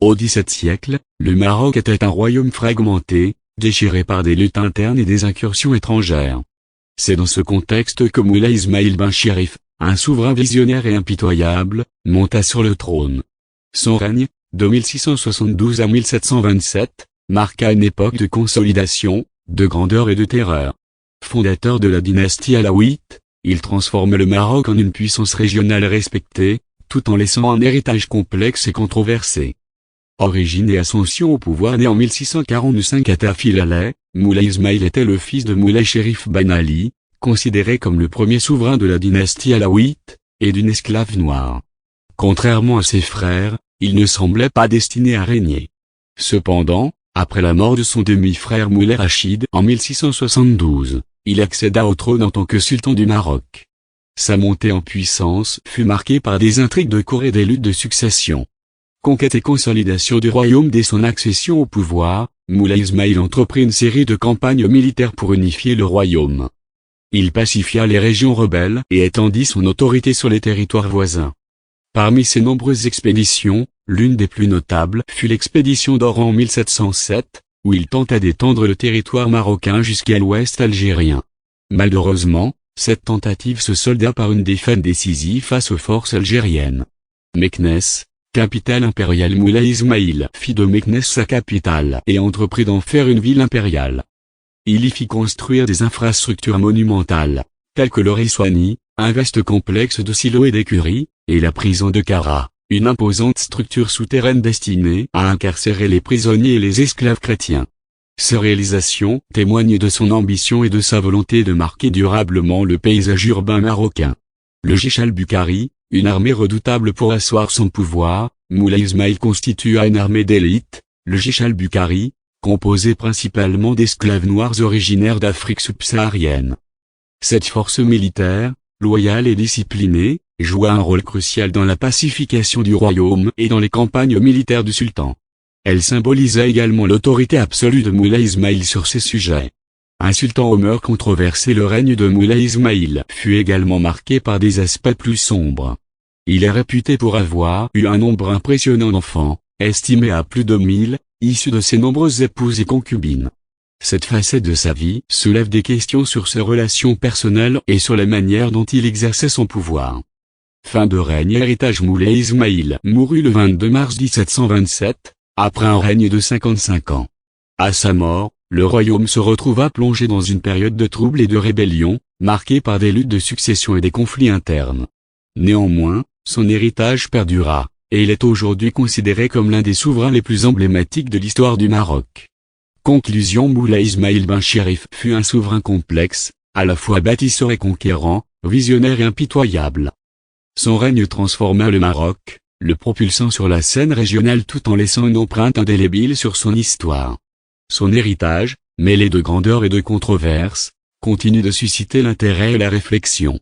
Au XVIIe siècle, le Maroc était un royaume fragmenté, déchiré par des luttes internes et des incursions étrangères. C'est dans ce contexte que Moulay Ismaïl Ben Chérif, un souverain visionnaire et impitoyable, monta sur le trône. Son règne, de 1672 à 1727, marqua une époque de consolidation, de grandeur et de terreur. Fondateur de la dynastie alaouite, il transforme le Maroc en une puissance régionale respectée, tout en laissant un héritage complexe et controversé. Origine et ascension au pouvoir. Né en 1645 à Tafilaleh, Moulay Ismaïl était le fils de Moulay Chérif Ben Ali, considéré comme le premier souverain de la dynastie alaouite, et d'une esclave noire. Contrairement à ses frères, il ne semblait pas destiné à régner. Cependant, après la mort de son demi-frère Moulay Rachid en 1672, il accéda au trône en tant que sultan du Maroc. Sa montée en puissance fut marquée par des intrigues de cour et des luttes de succession. Conquête et consolidation du royaume. Dès son accession au pouvoir, Moulay Ismaïl entreprit une série de campagnes militaires pour unifier le royaume. Il pacifia les régions rebelles et étendit son autorité sur les territoires voisins. Parmi ses nombreuses expéditions, l'une des plus notables fut l'expédition d'Oran en 1707, où il tenta d'étendre le territoire marocain jusqu'à l'ouest algérien. Malheureusement, cette tentative se solda par une défaite décisive face aux forces algériennes. Meknès, capitale impériale. Moulay Ismaïl fit de Meknès sa capitale et entreprit d'en faire une ville impériale. Il y fit construire des infrastructures monumentales, telles que le Riswani, un vaste complexe de silos et d'écuries, et la prison de Kara, une imposante structure souterraine destinée à incarcérer les prisonniers et les esclaves chrétiens. Ces réalisations témoignent de son ambition et de sa volonté de marquer durablement le paysage urbain marocain. Le Jaish al-Bukhari, une armée redoutable pour asseoir son pouvoir, Moulay Ismaïl constitua une armée d'élite, le Jaish al-Bukhari, composé principalement d'esclaves noirs originaires d'Afrique subsaharienne. Cette force militaire, loyale et disciplinée, joua un rôle crucial dans la pacification du royaume et dans les campagnes militaires du sultan. Elle symbolisait également l'autorité absolue de Moulay Ismaïl sur ces sujets. Un sultan aux mœurs controversées. Le règne de Moulay Ismaïl fut également marqué par des aspects plus sombres. Il est réputé pour avoir eu un nombre impressionnant d'enfants, estimé à plus de 1000, issus de ses nombreuses épouses et concubines. Cette facette de sa vie soulève des questions sur ses relations personnelles et sur la manière dont il exerçait son pouvoir. Fin de règne. Héritage. Moulay Ismaïl mourut le 22 mars 1727, après un règne de 55 ans. À sa mort, le royaume se retrouva plongé dans une période de troubles et de rébellion, marquée par des luttes de succession et des conflits internes. Néanmoins, son héritage perdura, et il est aujourd'hui considéré comme l'un des souverains les plus emblématiques de l'histoire du Maroc. Conclusion. Moulay Ismaïl Ben Chérif fut un souverain complexe, à la fois bâtisseur et conquérant, visionnaire et impitoyable. Son règne transforma le Maroc, le propulsant sur la scène régionale tout en laissant une empreinte indélébile sur son histoire. Son héritage, mêlé de grandeur et de controverse, continue de susciter l'intérêt et la réflexion.